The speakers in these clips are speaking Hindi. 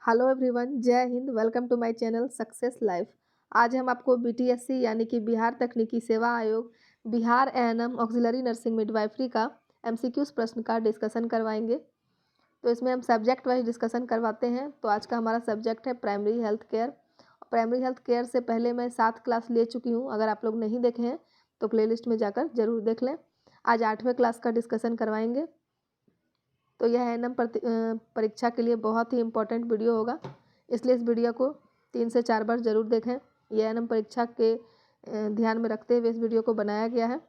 हेलो एवरीवन, जय हिंद। Welcome to my channel success life. आज हम आपको बीटीएससी यानी कि बिहार तकनीकी सेवा आयोग Bihar ANM auxiliary nursing midwifery का एमसीक्यूज प्रश्न का डिस्कशन करवाएंगे। तो इसमें हम सब्जेक्ट वाइज डिस्कशन करवाते हैं। तो आज का हमारा सब्जेक्ट है primary health care. Primary health care से पहले मैं 7 क्लास ले चुकी हूँ। अगर आप लोग नहीं देखे हैं तो प्लेलिस्ट में जाकर जरूर देख लें। आज 8वें क्लास का डिस्कशन करवाएंगे। तो यह एएनएम परीक्षा के लिए बहुत ही इम्पोर्टेंट वीडियो होगा, इसलिए इस वीडियो को 3 से 4 बार ज़रूर देखें। यह एएनएम परीक्षा के ध्यान में रखते हुए इस वीडियो को बनाया गया है।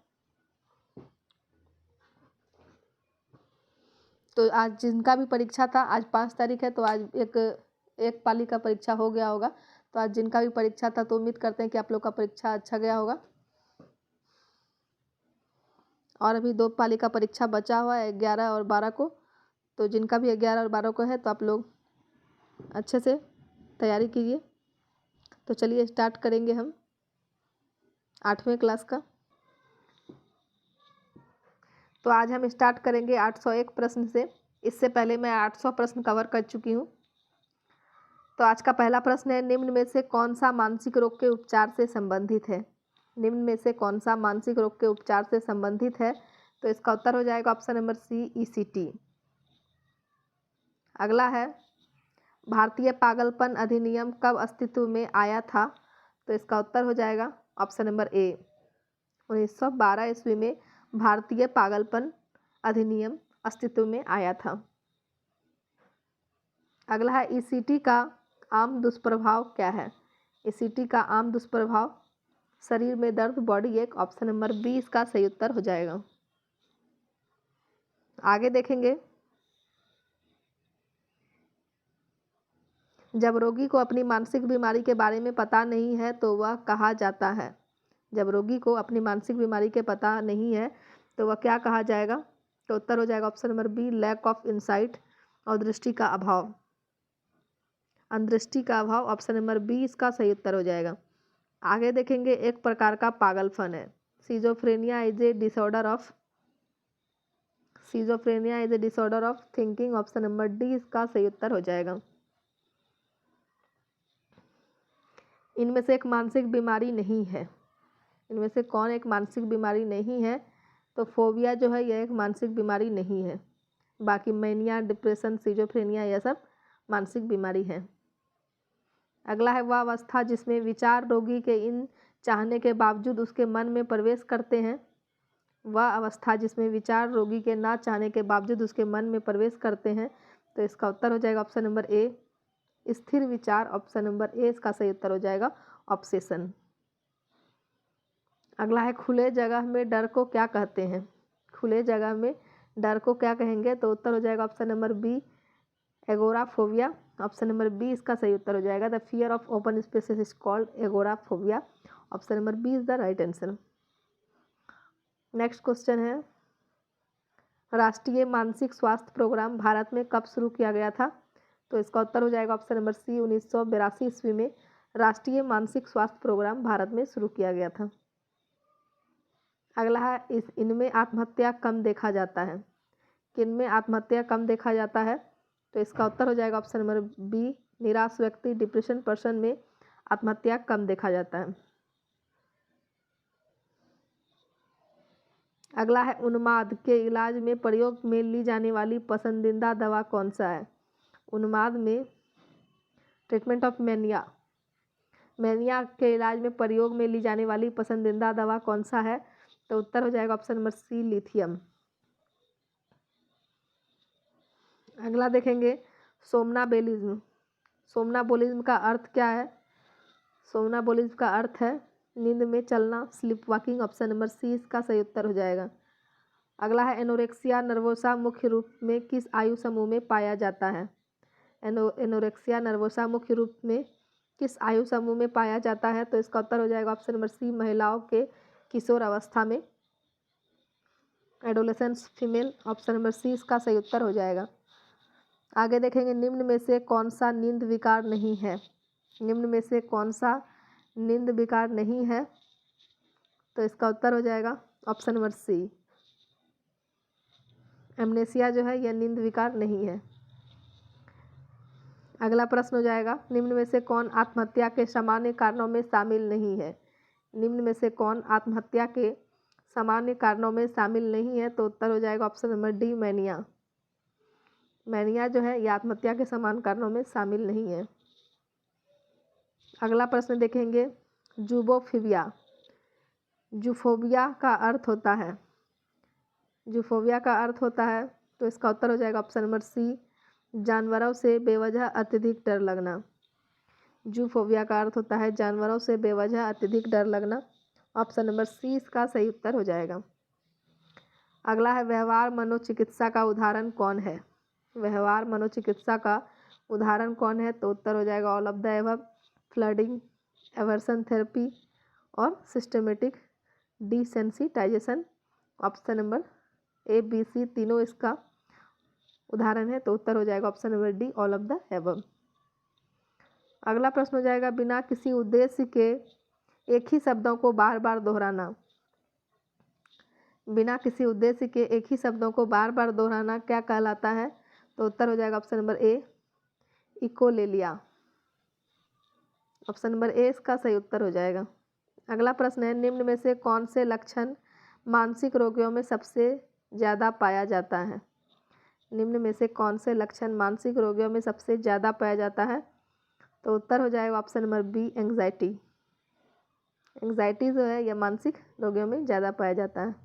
तो आज जिनका भी परीक्षा था, आज 5 तारीख है, तो आज एक पाली का परीक्षा हो गया होगा। तो आज जिनका भी परीक्षा था तो उम्मीद करते हैं कि आप लोग का परीक्षा अच्छा गया होगा। और अभी 2 पाली का परीक्षा बचा हुआ है, 11 और 12 को। तो जिनका भी 11 और 12 को है तो आप लोग अच्छे से तैयारी कीजिए। तो चलिए स्टार्ट करेंगे हम 8वें क्लास का। तो आज हम स्टार्ट करेंगे 801 प्रश्न से। इससे पहले मैं 800 प्रश्न कवर कर चुकी हूँ। तो आज का पहला प्रश्न है, निम्न में से कौन सा मानसिक रोग के उपचार से संबंधित है? निम्न में से कौन सा मानसिक रोग के उपचार से संबंधित है? तो इसका उत्तर हो जाएगा ऑप्शन नंबर सी, ईसीटी। अगला है, भारतीय पागलपन अधिनियम कब अस्तित्व में आया था? तो इसका उत्तर हो जाएगा ऑप्शन नंबर ए, 1912 ईस्वी में भारतीय पागलपन अधिनियम अस्तित्व में आया था। अगला है, ईसीटी का आम दुष्प्रभाव क्या है? ईसीटी का आम दुष्प्रभाव शरीर में दर्द, बॉडी एक। ऑप्शन नंबर बी इसका सही उत्तर हो जाएगा। आगे देखेंगे, जब रोगी को अपनी मानसिक बीमारी के बारे में पता नहीं है तो वह कहा जाता है? जब रोगी को अपनी मानसिक बीमारी के पता नहीं है तो वह क्या कहा जाएगा? तो उत्तर हो जाएगा option number B, lack of insight, और दृष्टि का अभाव, अंदृष्टि का अभाव। ऑप्शन नंबर बी इसका सही उत्तर हो जाएगा। आगे देखेंगे, एक प्रकार का पागलपन है, schizophrenia is a disorder of thinking. Option number D इसका सही उत्तर हो जाएगा। इनमें से एक मानसिक बीमारी नहीं है। इनमें से कौन एक मानसिक बीमारी नहीं है? तो फोबिया जो है यह एक मानसिक बीमारी नहीं है। बाकी मैनिया, डिप्रेशन, सीजोफ्रेनिया यह सब मानसिक बीमारी है। अगला है, वह अवस्था जिसमें विचार रोगी के इन चाहने के बावजूद उसके मन में प्रवेश करते हैं। वह अवस्था जिसमें विचार रोगी के ना चाहने के बावजूद उसके मन में प्रवेश करते हैं। तो इसका उत्तर हो जाएगा ऑप्शन नंबर ए, स्थिर विचार। ऑप्शन नंबर ए इसका सही उत्तर हो जाएगा, ऑब्सेशन। अगला है, खुले जगह में डर को क्या कहते हैं? खुले जगह में डर को क्या कहेंगे? तो उत्तर हो जाएगा option number B, agoraphobia. Option number B इसका सही उत्तर हो जाएगा, the fear of open spaces is called agoraphobia. Option number B is the right answer. Next question है, राष्ट्रीय मानसिक स्वास्थ्य प्रोग्राम भारत में कब शुरू किया गया था? तो इसका उत्तर हो जाएगा ऑप्शन नंबर सी, 1982 ईस्वी में राष्ट्रीय मानसिक स्वास्थ्य प्रोग्राम भारत में शुरू किया गया था। अगला है, इनमें आत्महत्या कम देखा जाता है? किनमें आत्महत्या कम देखा जाता है? तो इसका उत्तर हो जाएगा ऑप्शन नंबर बी, निराश व्यक्ति, डिप्रेशन पर्सन में आत्महत्या कम देखा जाता है। अगला है, उन्माद के इलाज में प्रयोग में ली जाने वाली पसंदीदा दवा कौन सा है? उन्माद में ट्रीटमेंट ऑफ मैनिया के इलाज में प्रयोग में ली जाने वाली पसंदीदा दवा कौन सा है? तो उत्तर हो जाएगा ऑप्शन नंबर सी, लिथियम। अगला देखेंगे, सोमनाबोलिज्म। सोमनाबोलिज्म का अर्थ क्या है? सोमनाबोलिज्म का अर्थ है नींद में चलना, sleep walking. Option number C इसका सही उत्तर हो जाएगा। अगला है, एनोरेक्सिया नर्वोसा मुख्य रूप में किस आयु समूह में पाया जाता है? एनोरेक्सिया नर्वोसा मुख्य रूप में किस आयु समूह में पाया जाता है? तो इसका उत्तर हो जाएगा ऑप्शन नंबर सी, महिलाओं के किशोर अवस्था में, adolescence female. Option number C इसका सही उत्तर हो जाएगा। आगे देखेंगे, निम्न में से कौन सा नींद विकार नहीं है? निम्न में से कौन सा नींद विकार नहीं है? तो इसका उत्तर हो जाएगा ऑप्शन नंबर सी, एमनेसिया जो है यह नींद विकार नहीं है। अगला प्रश्न हो जाएगा, निम्न में से कौन आत्महत्या के सामान्य कारणों में शामिल नहीं है? निम्न में से कौन आत्महत्या के सामान्य कारणों में शामिल नहीं है? तो उत्तर हो जाएगा option number D, mania. Mania जो है यह आत्महत्या के समान कारणों में शामिल नहीं है। अगला प्रश्न देखेंगे, जूबोफोबिया। जूफोबिया का अर्थ होता है, जूफोबिया का अर्थ होता है, तो इसका उत्तर हो जाएगा ऑप्शन नंबर सी, जानवरों से बेवजह अत्यधिक डर लगना। जूफोबिया का अर्थ होता है जानवरों से बेवजह अत्यधिक डर लगना। ऑप्शन नंबर सी इसका सही उत्तर हो जाएगा। अगला है, व्यवहार मनोचिकित्सा का उदाहरण कौन है? व्यवहार मनोचिकित्सा का उदाहरण कौन है? तो उत्तर हो जाएगा all of the above, flooding, aversion therapy और systematic desensitization. Option number A, B, C तीनों इसका उदाहरण है, तो उत्तर हो जाएगा option number D, all of the above. अगला प्रश्न हो जाएगा, बिना किसी उद्देश्य के एक ही शब्दों को बार बार दोहराना। बिना किसी उद्देश्य के एक ही शब्दों को बार बार दोहराना क्या कहलाता है? तो उत्तर हो जाएगा option number A, echolalia. Option number A इसका सही उत्तर हो जाएगा। अगला प्रश्न है, निम्न में से कौन से लक्षण मानसिक रोगियों में सबसे ज़्यादा पाया जाता है? निम्न में से कौन से लक्षण मानसिक रोगियों में सबसे ज़्यादा पाया जाता है? तो उत्तर हो जाएगा option number B, anxiety. Anxiety जो है यह मानसिक रोगियों में ज़्यादा पाया जाता है।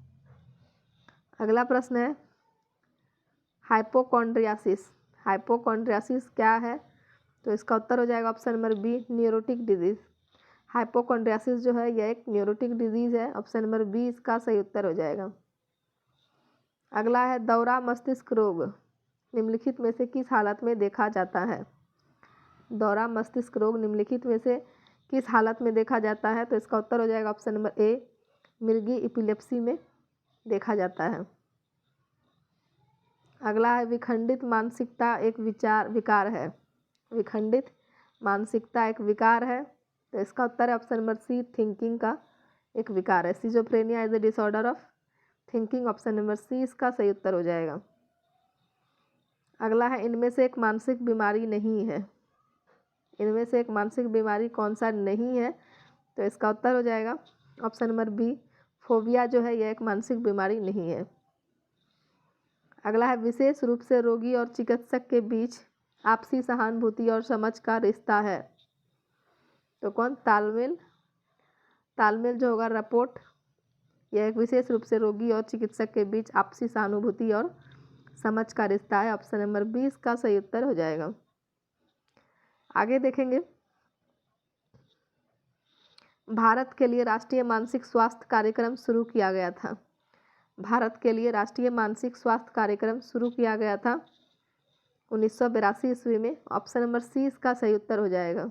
अगला प्रश्न है, हाइपोकॉन्ड्रियासिस। हाइपोकॉन्ड्रियासिस क्या है? तो इसका उत्तर हो जाएगा option number B, neurotic disease. Hypochondriasis जो है यह एक न्यूरोटिक डिजीज़ है। ऑप्शन नंबर बी इसका सही उत्तर हो जाएगा। अगला है, दौरा मस्तिष्क रोग निम्नलिखित में से किस हालत में देखा जाता है? दौरा मस्तिष्क रोग निम्नलिखित में से किस हालत में देखा जाता है? तो इसका उत्तर हो जाएगा ऑप्शन नंबर ए, मिर्गी एपिलेप्सी में देखा जाता है। अगला है, विखंडित मानसिकता एक विकार है। विखंडित मानसिकता एक विकार है, तो इसका उत्तर है ऑप्शन नंबर सी, थिंकिंग का एक विकार है। Schizophrenia is the disorder of thinking. Option number C इसका सही उत्तर हो जाएगा। अगला है, इनमें से एक मानसिक बीमारी नहीं है। इनमें से एक मानसिक बीमारी कौन सा नहीं है? तो इसका उत्तर हो जाएगा ऑप्शन नंबर बी, फोबिया जो है यह एक मानसिक बीमारी नहीं है। अगला है, विशेष रूप से रोगी और चिकित्सक के बीच आपसी सहानुभूति और समझ का रिश्ता है। तो कौन? तालमेल। तालमेल जो होगा, रपोर्ट, यह एक विशेष रूप से रोगी और चिकित्सक के बीच आपसी सहानुभूति और समझ का रिश्ता है। ऑप्शन नंबर बी इसका सही उत्तर हो जाएगा। आगे देखेंगे, भारत के लिए राष्ट्रीय मानसिक स्वास्थ्य कार्यक्रम शुरू किया गया था। भारत के लिए राष्ट्रीय मानसिक स्वास्थ्य कार्यक्रम शुरू किया गया था 1982 ईस्वी में। ऑप्शन नंबर सी इसका सही उत्तर हो जाएगा।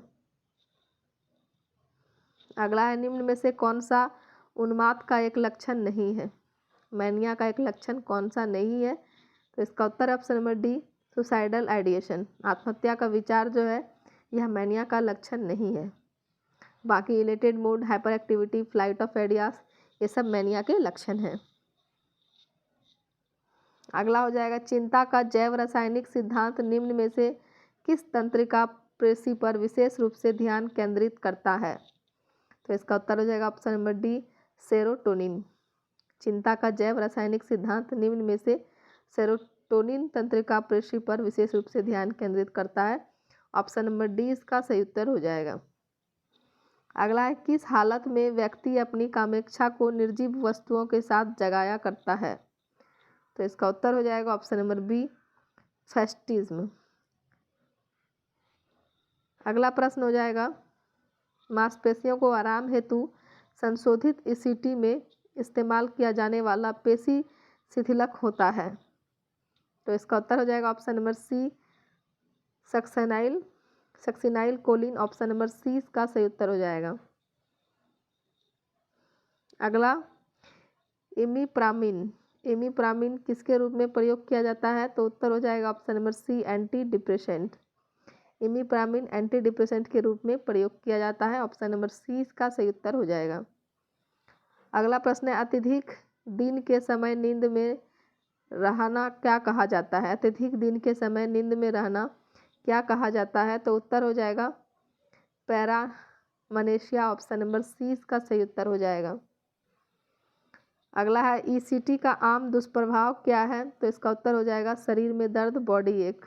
अगला है, निम्न में से कौन सा उन्माद का एक लक्षण नहीं है? मैनिया का एक लक्षण कौन सा नहीं है? तो इसका उत्तर है option number D, suicidal ideation. आत्महत्या का विचार जो है यह मैनिया का लक्षण नहीं है। बाकी elated mood, hyper activity, flight of ideas, ये सब मैनिया के लक्षण हैं। अगला हो जाएगा, चिंता का जैव रासायनिक सिद्धांत निम्न में से किस तंत्रिका पेशी पर विशेष रूप से ध्यान केंद्रित करता है? तो इसका उत्तर हो जाएगा ऑप्शन नंबर डी, सेरोटोनिन। चिंता का जैव रासायनिक सिद्धांत निम्न में से सेरोटोनिन तंत्रिका पेशी पर विशेष रूप से ध्यान केंद्रित करता है। ऑप्शन नंबर डी इसका सही उत्तर हो जाएगा। अगला है, किस हालत में व्यक्ति अपनी कामेच्छा को निर्जीव वस्तुओं के साथ जगाया करता है? तो इसका उत्तर हो जाएगा ऑप्शन नंबर बी, फैस्टिज्म। अगला प्रश्न हो जाएगा, मांसपेशियों को आराम हेतु संशोधित ईसीटी में इस्तेमाल किया जाने वाला पेशी शिथिलक होता है। तो इसका उत्तर हो जाएगा option number C, succinylcholine. Option number C इसका सही उत्तर हो जाएगा। अगला, इमिप्रामिन। इमिप्रामिन किसके रूप में प्रयोग किया जाता है? तो उत्तर हो जाएगा option number C, anti depressant. Imipramine anti depressant के रूप में प्रयोग किया जाता है। ऑप्शन नंबर सी इसका सही उत्तर हो जाएगा। अगला प्रश्न है, अत्यधिक दिन के समय नींद में रहना क्या कहा जाता है? अत्यधिक दिन के समय नींद में रहना क्या कहा जाता है? तो उत्तर हो जाएगा पैरामनेशिया। ऑप्शन नंबर सी इसका सही उत्तर हो जाएगा। अगला है ईसीटी का आम दुष्प्रभाव क्या है? तो इसका उत्तर हो जाएगा शरीर में दर्द, बॉडी एक।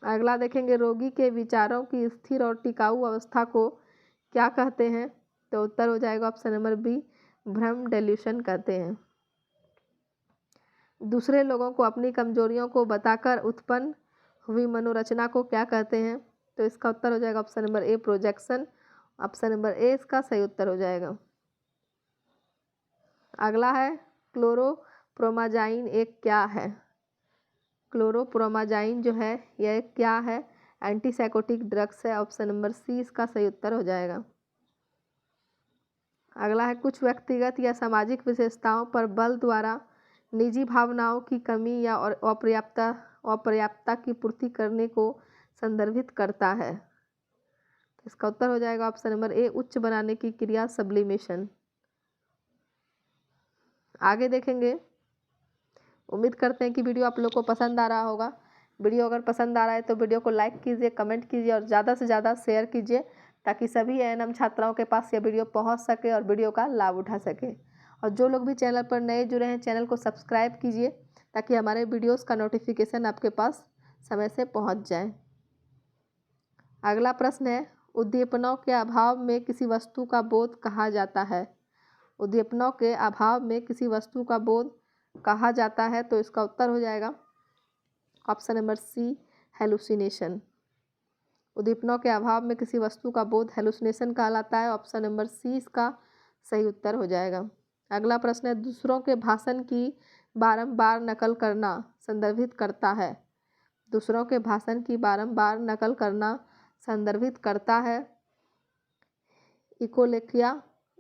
अगला देखेंगे रोगी के विचारों की स्थिर और टिकाऊ अवस्था को क्या कहते हैं? तो उत्तर हो जाएगा ऑप्शन नंबर बी, भ्रम, डेल्यूशन कहते हैं। दूसरे लोगों को अपनी कमजोरियों को बताकर उत्पन्न हुई मनोरचना को क्या कहते हैं? तो इसका उत्तर हो जाएगा option number A, projection. Option number A इसका सही उत्तर हो जाएगा। अगला है क्लोरोप्रोमाजाइन एक क्या है? क्लोरोप्रोमाजाइन जो है यह क्या है? एंटीसाइकोटिक ड्रग्स है। ऑप्शन नंबर सी इसका सही उत्तर हो जाएगा। अगला है कुछ व्यक्तिगत या सामाजिक विशेषताओं पर बल द्वारा निजी भावनाओं की कमी या और अपर्याप्तता की पूर्ति करने को संदर्भित करता है। इसका उत्तर हो जाएगा ऑप्शन नंबर ए, उच्च बनाने की क्रिया, सब्लिमेशन। आगे देखेंगे। उम्मीद करते हैं कि वीडियो आप लोग को पसंद आ रहा होगा। वीडियो अगर पसंद आ रहा है तो वीडियो को लाइक कीजिए, कमेंट कीजिए और ज़्यादा से ज़्यादा शेयर कीजिए ताकि सभी एएनएम छात्राओं के पास यह वीडियो पहुंच सके और वीडियो का लाभ उठा सके। और जो लोग भी चैनल पर नए जुड़े हैं, चैनल को सब्सक्राइब कीजिए ताकि हमारे वीडियोस का नोटिफिकेशन आपके पास समय से पहुंच जाए। अगला प्रश्न है उद्दीपनों के अभाव में किसी वस्तु का बोध कहा जाता है? उद्दीपनों के अभाव में किसी वस्तु का बोध कहा जाता है? तो इसका उत्तर हो जाएगा ऑप्शन नंबर सी, हेलुसिनेशन। उद्दीपनों के अभाव में किसी वस्तु का बोध हेलुसिनेशन कहलाता है। ऑप्शन नंबर सी इसका सही उत्तर हो जाएगा। अगला प्रश्न है दूसरों के भाषण की बारंबार नकल करना संदर्भित करता है? दूसरों के भाषण की बारंबार नकल करना संदर्भित करता है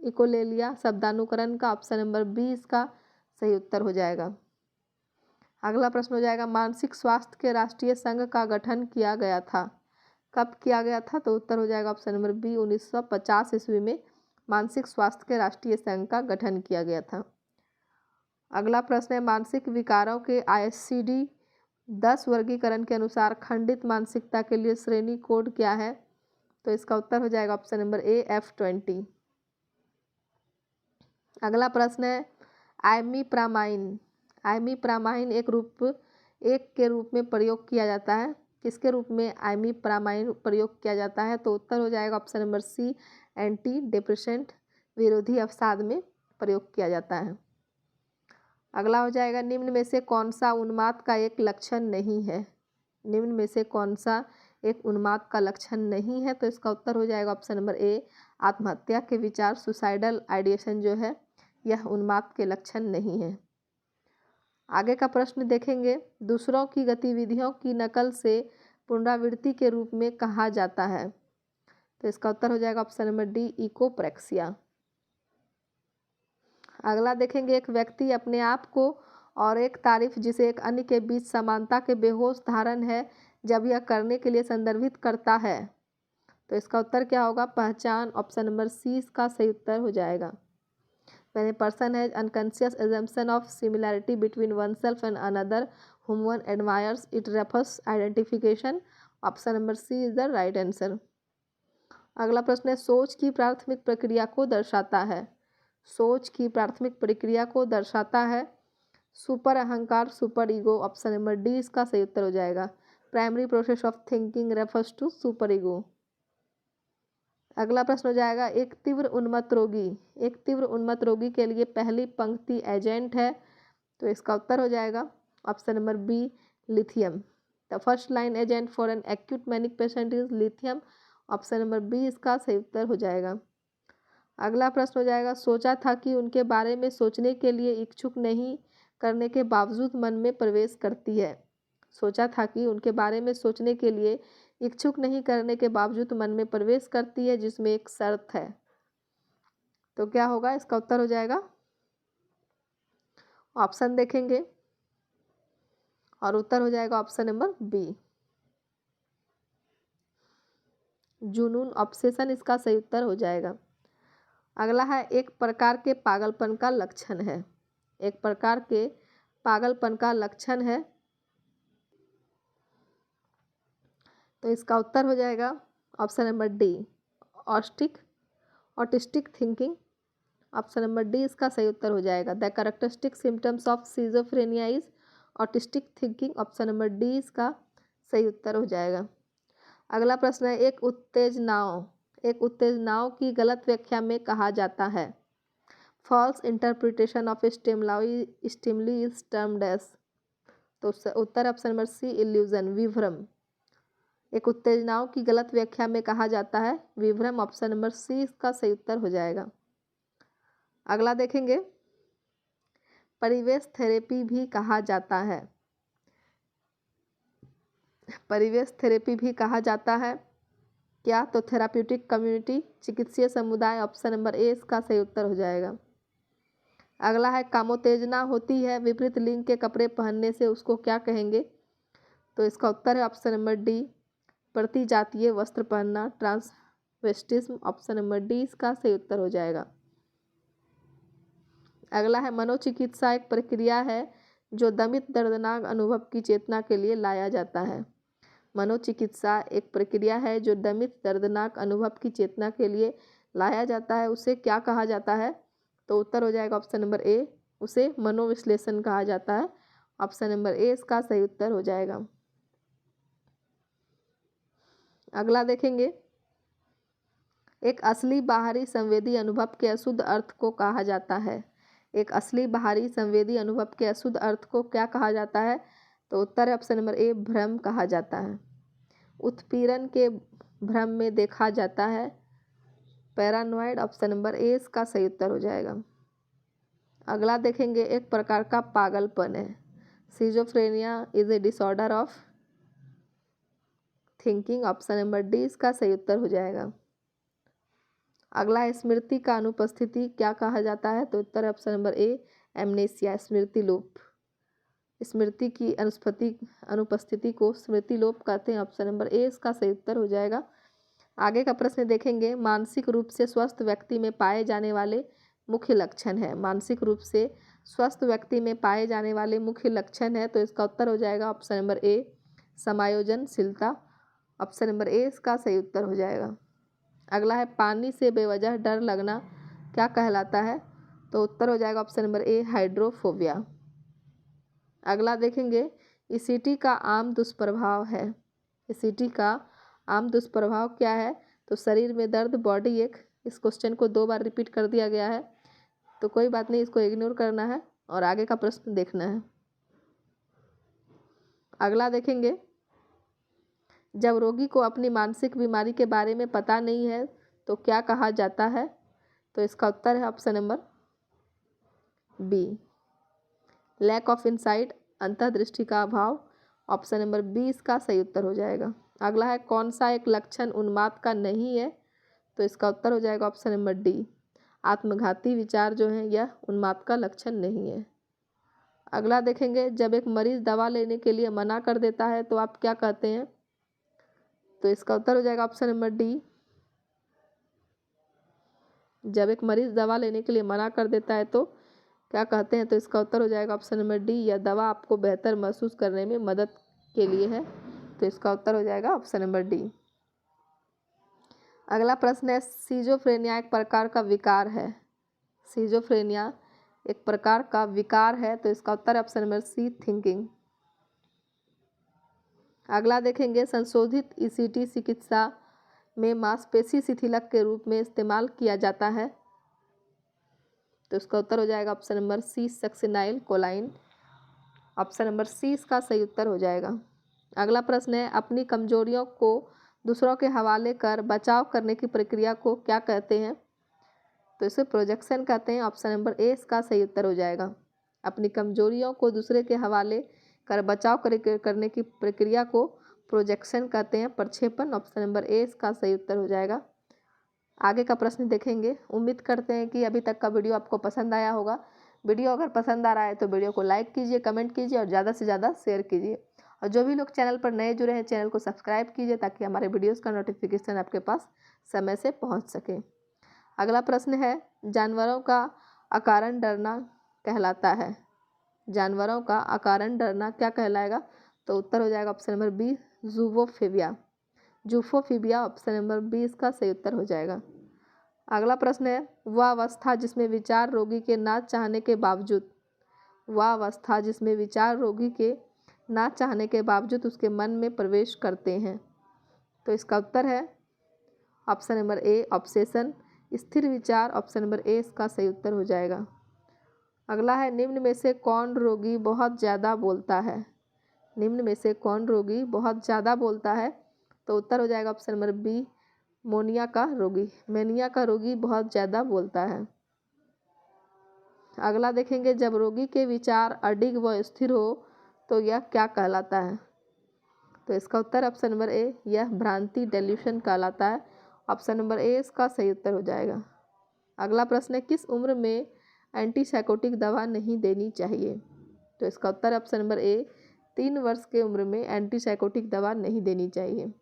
इकोलेलिया शब्दानुकरण का। ऑप्शन नंबर बी इसका सही उत्तर हो जाएगा। अगला प्रश्न हो जाएगा मानसिक स्वास्थ्य के राष्ट्रीय संघ का गठन किया गया था? कब किया गया था? तो उत्तर हो जाएगा ऑप्शन नंबर बी, 1950 ईस्वी में मानसिक स्वास्थ्य के राष्ट्रीय संघ का गठन किया गया था। अगला प्रश्न है मानसिक विकारों के ICD-10 वर्गीकरण के अनुसार खंडित मानसिकता के लिए श्रेणी कोड क्या है? तो इसका उत्तर हो जाएगा ऑप्शन नंबर ए, F20। अगला प्रश्न है आइमीप्रामाइन एक के रूप में प्रयोग किया जाता है? किसके रूप में आइमीप्रामाइन प्रयोग किया जाता है? तो उत्तर हो जाएगा option number C, anti depressant विरोधी अवसाद में प्रयोग किया जाता है। अगला हो जाएगा निम्न में से कौन सा उन्माद का एक लक्षण नहीं है? निम्न में से कौन सा एक उन्माद का लक्षण नहीं है? तो इसका उत्तर हो जाएगा ऑप्शन नंबर ए, आत्महत्या के विचार, सुसाइडल आइडिएशन जो है यह उन्माद के लक्षण नहीं है। आगे का प्रश्न देखेंगे दूसरों की गतिविधियों की नकल से पुनरावृत्ति के रूप में कहा जाता है? तो इसका उत्तर हो जाएगा ऑप्शन नंबर डी, इकोप्रेक्सिया। अगला देखेंगे एक व्यक्ति अपने आप को और एक तारीफ जिसे एक अन्य के बीच समानता के बेहोश धारण है जब यह करने के लिए संदर्भित करता है? तो इसका उत्तर क्या होगा? पहचान। ऑप्शन नंबर सी इसका सही उत्तर हो जाएगा। When a person has unconscious assumption of similarity between oneself and another whom one admires, it refers identification. Option number C is the right answer. अगला प्रश्न है सोच की प्राथमिक प्रक्रिया को दर्शाता है? सोच की प्राथमिक प्रक्रिया को दर्शाता है सुपर अहंकार, super ego. Option number D इसका सही उत्तर हो जाएगा। Primary process of thinking refers to super ego. अगला प्रश्न हो जाएगा एक तीव्र उन्मत्त रोगी के लिए पहली पंक्ति एजेंट है? तो इसका उत्तर हो जाएगा option number B, lithium. The first line agent for an acute manic patient is lithium. Option number B इसका सही उत्तर हो जाएगा। अगला प्रश्न हो जाएगा सोचा था कि उनके बारे में सोचने के लिए इच्छुक नहीं करने के बावजूद मन में प्रवेश करती है? सोचा था कि उनके बारे में सोचने के लिए इच्छुक नहीं करने के बावजूद मन में प्रवेश करती है जिसमें एक शर्त है। तो क्या होगा? इसका उत्तर हो जाएगा ऑप्शन देखेंगे और उत्तर हो जाएगा ऑप्शन नंबर बी, जुनून, ऑब्सेशन इसका सही उत्तर हो जाएगा। अगला है एक प्रकार के पागलपन का लक्षण है? एक प्रकार के पागलपन का लक्षण है तो इसका उत्तर हो जाएगा option number D, autistic thinking. Option number D इसका सही उत्तर हो जाएगा। The characteristic symptoms of schizophrenia is autistic thinking. Option number D इसका सही उत्तर हो जाएगा। अगला प्रश्न है, एक उत्तेजनाओं की गलत व्याख्या में कहा जाता है। False interpretation of stimuli is termed as. तो उत्तर ऑप्शन नंबर सी, इल्यूजन, विभ्रम। एक उत्तेजनाओं की गलत व्याख्या में कहा जाता है विभ्रम। ऑप्शन नंबर सी इसका सही उत्तर हो जाएगा। अगला देखेंगे, परिवेश थेरेपी भी कहा जाता है। परिवेश थेरेपी भी कहा जाता है क्या? तो थेराप्यूटिक कम्युनिटी, चिकित्सीय समुदाय। ऑप्शन नंबर ए इसका सही उत्तर हो जाएगा। अगला है, कामोत्तेजना होती है विपरीत लिंग के कपड़े पहनने से, उसको क्या कहेंगे? तो इसका उत्तर है ऑप्शन नंबर डी, प्रतिजातीय वस्त्र पहनना, ट्रांसवेस्टिज्म। ऑप्शन नंबर डी इसका सही उत्तर हो जाएगा। अगला है, मनोचिकित्सा एक प्रक्रिया है जो दमित दर्दनाक अनुभव की चेतना के लिए लाया जाता है। मनोचिकित्सा एक प्रक्रिया है जो दमित दर्दनाक अनुभव की चेतना के लिए लाया जाता है, उसे क्या कहा जाता है? तो उत्तर हो जाएगा ऑप्शन नंबर ए, उसे मनोविश्लेषण कहा जाता है। ऑप्शन नंबर ए इसका सही उत्तर हो जाएगा। अगला देखेंगे, एक असली बाहरी संवेदी अनुभव के अशुद्ध अर्थ को कहा जाता है। एक असली बाहरी संवेदी अनुभव के अशुद्ध अर्थ को क्या कहा जाता है? तो उत्तर है ऑप्शन नंबर ए, भ्रम कहा जाता है। उत्पीड़न के भ्रम में देखा जाता है पैरानॉइड। ऑप्शन नंबर ए इसका सही उत्तर हो जाएगा। अगला देखेंगे, एक प्रकार का पागलपन है। Schizophrenia is a disorder of thinking. Option number D इसका सही उत्तर हो जाएगा। अगला है, स्मृति का अनुपस्थिति क्या कहा जाता है? तो उत्तर ऑप्शन नंबर ए, एमनेसिया, स्मृति लोप। स्मृति की अनुपस्थिति को स्मृति लोप कहते हैं। ऑप्शन नंबर ए इसका सही उत्तर हो जाएगा। आगे का प्रश्न देखेंगे, मानसिक रूप से स्वस्थ व्यक्ति में पाए जाने वाले मुख्य लक्षण है। मानसिक रूप से स्वस्थ व्यक्ति में पाए जाने वाले मुख्य लक्षण है, तो इसका उत्तर हो जाएगा ऑप्शन नंबर ए, समायोजनशीलता। ऑप्शन नंबर ए इसका सही उत्तर हो जाएगा। अगला है, पानी से बेवजह डर लगना क्या कहलाता है? तो उत्तर हो जाएगा ऑप्शन नंबर ए, हाइड्रोफोबिया। अगला देखेंगे, ईसीटी का आम दुष्प्रभाव है। ईसीटी का आम दुष्प्रभाव क्या है? तो शरीर में दर्द, बॉडी एक। इस क्वेश्चन को 2 बार रिपीट कर दिया गया है, तो कोई बात नहीं, इसको इग्नोर करना है और आगे का प्रश्न देखना है। अगला देखेंगे, जब रोगी को अपनी मानसिक बीमारी के बारे में पता नहीं है तो क्या कहा जाता है? तो इसका उत्तर है option number B, lack of insight, अंतर्दृष्टि का अभाव। ऑप्शन नंबर बी इसका सही उत्तर हो जाएगा। अगला है, कौन सा एक लक्षण उन्माद का नहीं है? तो इसका उत्तर हो जाएगा ऑप्शन नंबर डी, आत्मघाती विचार जो है यह उन्माद का लक्षण नहीं है। अगला देखेंगे, जब एक मरीज दवा लेने के लिए मना कर देता है तो आप क्या कहते हैं? तो इसका उत्तर हो जाएगा ऑप्शन नंबर डी, जब एक मरीज दवा लेने के लिए मना कर देता है तो क्या कहते हैं? तो इसका उत्तर हो जाएगा ऑप्शन नंबर डी, यह दवा आपको बेहतर महसूस करने में मदद के लिए है। तो इसका उत्तर हो जाएगा ऑप्शन नंबर डी। अगला प्रश्न है, सिजोफ्रेनिया एक प्रकार का विकार है। सिजोफ्रेनिया एक प्रकार का विकार है, तो इसका उत्तर ऑप्शन नंबर सी, थिंकिंग। अगला देखेंगे, संशोधित ईसीटी चिकित्सा में मांसपेशी शिथिलक के रूप में इस्तेमाल किया जाता है, तो इसका उत्तर हो जाएगा option number C, succinylcholine. Option number C इसका सही उत्तर हो जाएगा। अगला प्रश्न है, अपनी कमजोरियों को दूसरों के हवाले कर बचाव करने की प्रक्रिया को क्या कहते हैं? तो इसे प्रोजेक्शन कहते हैं। ऑप्शन नंबर ए इसका सही उत्तर हो जाएगा। अपनी कमजोरियों को दूसरे के हवाले कर बचाव करने की प्रक्रिया को प्रोजेक्शन कहते हैं, प्रक्षेपण। ऑप्शन नंबर ए इसका सही उत्तर हो जाएगा। आगे का प्रश्न देखेंगे। उम्मीद करते हैं कि अभी तक का वीडियो आपको पसंद आया होगा। वीडियो अगर पसंद आ रहा है तो वीडियो को लाइक कीजिए, कमेंट कीजिए और ज़्यादा से ज़्यादा शेयर कीजिए। और जो भी लोग चैनल पर नए जुड़े हैं, चैनल को सब्सक्राइब कीजिए ताकि हमारे वीडियोज़ का नोटिफिकेशन आपके पास समय से पहुँच सके। अगला प्रश्न है, जानवरों का अकारण डरना कहलाता है। जानवरों का अकारण डरना क्या कहलाएगा? तो उत्तर हो जाएगा option number B, zoophobia. Zoophobia, option number B इसका सही उत्तर हो जाएगा। अगला प्रश्न है, वह अवस्था जिसमें विचार रोगी के ना चाहने के बावजूद, वह अवस्था जिसमें विचार रोगी के ना चाहने के बावजूद उसके मन में प्रवेश करते हैं। तो इसका उत्तर है ऑप्शन नंबर ए ऑब्सेशन, स्थिर विचार, ऑप्शन नंबर ए इसका सही उत्तर हो जाएगा। अगला है, निम्न में से कौन रोगी बहुत ज़्यादा बोलता है? निम्न में से कौन रोगी बहुत ज़्यादा बोलता है? तो उत्तर हो जाएगा ऑप्शन नंबर बी मोनिया का रोगी। मेनिया का रोगी बहुत ज़्यादा बोलता है। अगला देखेंगे, जब रोगी के विचार अडिग व स्थिर हो तो यह क्या कहलाता है? तो इसका उत्तर ऑप्शन नंबर ए, यह भ्रांति डेल्यूशन कहलाता है। ऑप्शन नंबर ए इसका सही उत्तर हो जाएगा। अगला प्रश्न है, किस उम्र में एंटीसाइकोटिक दवा नहीं देनी चाहिए? तो इसका उत्तर ऑप्शन नंबर ए, 3 वर्ष के उम्र में एंटीसाइकोटिक दवा नहीं देनी चाहिए।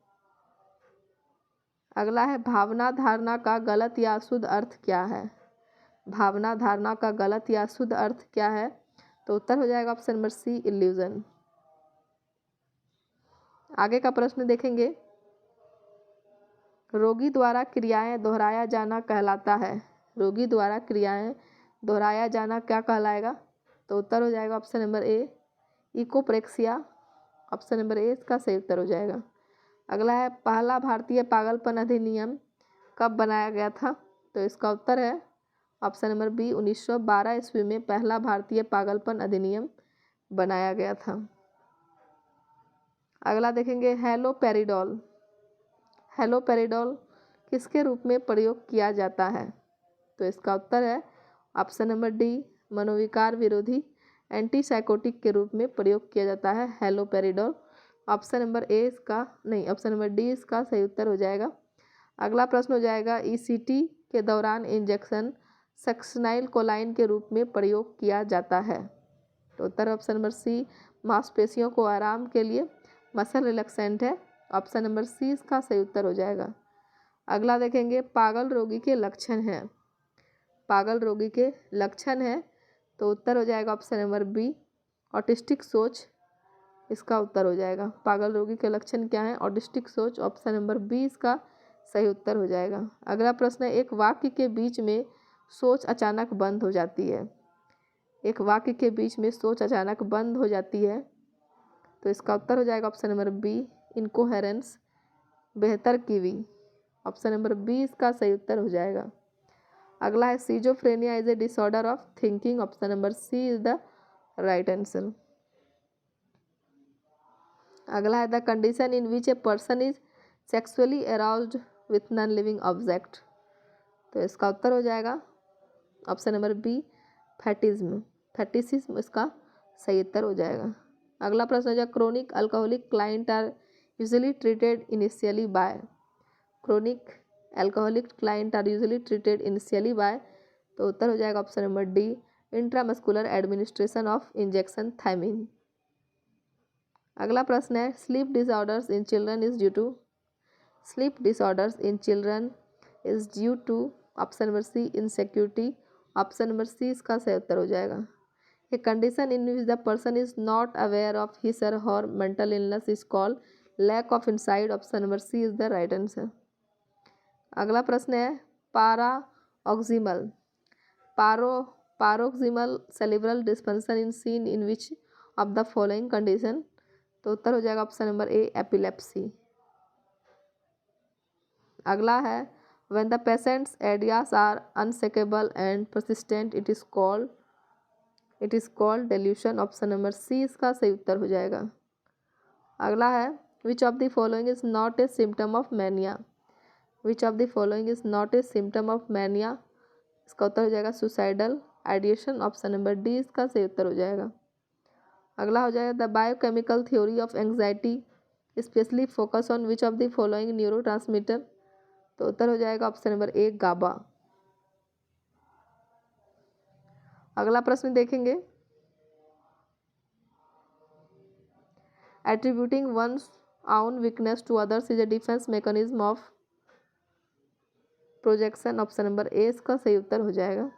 अगला है, भावना धारणा का गलत या शुद्ध अर्थ क्या है? भावना धारणा का गलत या शुद्ध अर्थ क्या है? तो उत्तर हो जाएगा ऑप्शन नंबर सी इल्यूजन। आगे का प्रश्न देखेंगे, रोगी द्वारा क्रियाएं दोहराया जाना कहलाता है। रोगी द्वारा क्रियाएं दोहराया जाना क्या कहलाएगा? तो उत्तर हो जाएगा option number A echopraxia, option number A इसका सही उत्तर हो जाएगा। अगला है, पहला भारतीय पागलपन अधिनियम कब बनाया गया था? तो इसका उत्तर है ऑप्शन नंबर बी 1912 ईस्वी में पहला भारतीय पागलपन अधिनियम बनाया गया था। अगला देखेंगे, हेलोपेरिडोल। हेलोपेरिडोल किसके रूप में प्रयोग किया जाता है? तो इसका उत्तर है ऑप्शन नंबर डी मनोविकार विरोधी एंटीसाइकोटिक के रूप में प्रयोग किया जाता है हेलोपेरिडोल। ऑप्शन नंबर ए इसका नहीं, ऑप्शन नंबर डी इसका सही उत्तर हो जाएगा। अगला प्रश्न हो जाएगा, ईसीटी के दौरान इंजेक्शन सक्सनाइल कोलाइन के रूप में प्रयोग किया जाता है। तो उत्तर ऑप्शन नंबर सी मांसपेशियों को आराम के लिए मसल रिलैक्सेंट है। ऑप्शन नंबर सी इसका सही उत्तर हो जाएगा। अगला देखेंगे, पागल रोगी के लक्षण हैं। पागल रोगी के लक्षण हैं, तो उत्तर हो जाएगा ऑप्शन नंबर बी ऑटिस्टिक सोच, इसका उत्तर हो जाएगा। पागल रोगी के लक्षण क्या है? ऑटिस्टिक सोच, ऑप्शन नंबर बी इसका सही उत्तर हो जाएगा। अगला प्रश्न है, एक वाक्य के बीच में सोच अचानक बंद हो जाती है। एक वाक्य के बीच में सोच अचानक बंद हो जाती है, तो इसका उत्तर हो जाएगा ऑप्शन नंबर बी इनकोहेरेंस, बेहतर कीवी, ऑप्शन नंबर बी इसका सही उत्तर हो जाएगा। अगला है, schizophrenia is a disorder of thinking, option number C is the right answer. अगला है, the condition in which a person is sexually aroused with non living object. तो इसका उत्तर हो जाएगा option number B fetishism, fetishism इसका सही उत्तर हो जाएगा। अगला प्रश्न है, chronic alcoholic client are usually treated initially by. Chronic alcoholic client are usually treated initially by, तो उत्तर हो जाएगा option number D intramuscular administration of injection thiamine. अगला प्रश्न है, sleep disorders in children is due to. Sleep disorders in children is due to, option number C insecurity, option number C इसका सही उत्तर हो जाएगा। A condition in which the person is not aware of his or her mental illness is called lack of insight, option number C is the right answer. अगला प्रश्न है, paroxysmal paroxysmal cerebral dysfunction in seen in which of the following condition, तो उत्तर हो जाएगा ऑप्शन नंबर ए एपिलेप्सी। अगला है, when the patient's ideas are unshakeable and persistent it is called delusion, option number C इसका सही उत्तर हो जाएगा। अगला है, which of the following is not a symptom of mania. Which of the following is not a symptom of mania, इसका उत्तर हो जाएगा suicidal ideation, option number D इसका सही उत्तर हो जाएगा। अगला हो जाएगा, the biochemical theory of anxiety specially focus on which of the following neurotransmitter, तो उत्तर हो जाएगा ऑप्शन नंबर ए गाबा। अगला प्रश्न देखेंगे, attributing one's own weakness to others is a defense mechanism of projection, option number A इसका सही उत्तर हो जाएगा।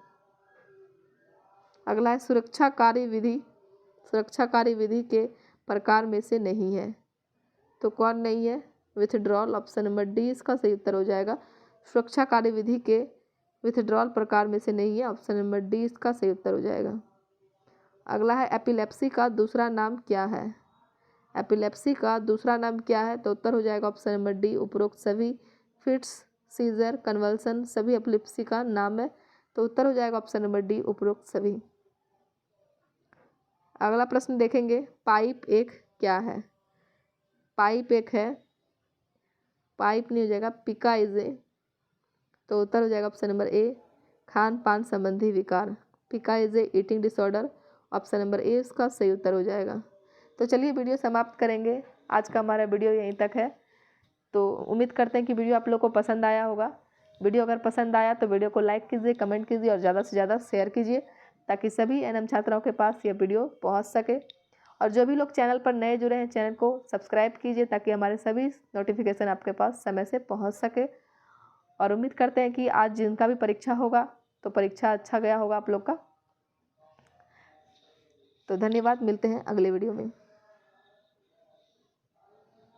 अगला है, सुरक्षाकारी विधि के प्रकार में से नहीं है, तो कौन नहीं है? विथड्रॉल, ऑप्शन नंबर डी इसका सही उत्तर हो जाएगा। सुरक्षा कार्यविधि के विथड्रॉल प्रकार में से नहीं है, ऑप्शन नंबर डी इसका सही उत्तर हो जाएगा। अगला है एपिलेप्सी का दूसरा नाम क्या है। एपिलेप्सी का दूसरा नाम क्या है, तो उत्तर हो जाएगा ऑप्शन नंबर डी उपरोक्त सभी। फिट्स, सीजर, कन्वल्सन सभी एपिलेप्सी का नाम है, तो उत्तर हो जाएगा ऑप्शन नंबर डी उपरोक्त सभी। अगला प्रश्न देखेंगे, पाइप एक क्या है। पाइप एक है, पाइप नहीं हो जाएगा, पिकाइजे, तो उत्तर हो जाएगा ऑप्शन नंबर ए खान पान संबंधी विकार। पिकाइजे eating disorder, option number A इसका सही उत्तर हो जाएगा। तो चलिए वीडियो समाप्त करेंगे। आज का हमारा वीडियो यहीं तक है। तो उम्मीद करते हैं कि वीडियो आप लोग को पसंद आया होगा। वीडियो अगर पसंद आया तो वीडियो को लाइक कीजिए, कमेंट कीजिए और ज़्यादा से ज़्यादा शेयर कीजिए, ताकि सभी एनएम छात्राओं के पास ये वीडियो पहुंच सके। और जो भी लोग चैनल पर नए जुड़े हैं, चैनल को सब्सक्राइब कीजिए, ताकि हमारे सभी नोटिफिकेशन आपके पास समय से पहुँच सके। और उम्मीद करते हैं कि आज जिनका भी परीक्षा होगा तो परीक्षा अच्छा गया होगा आप लोग का। तो धन्यवाद, मिलते हैं अगले वीडियो में।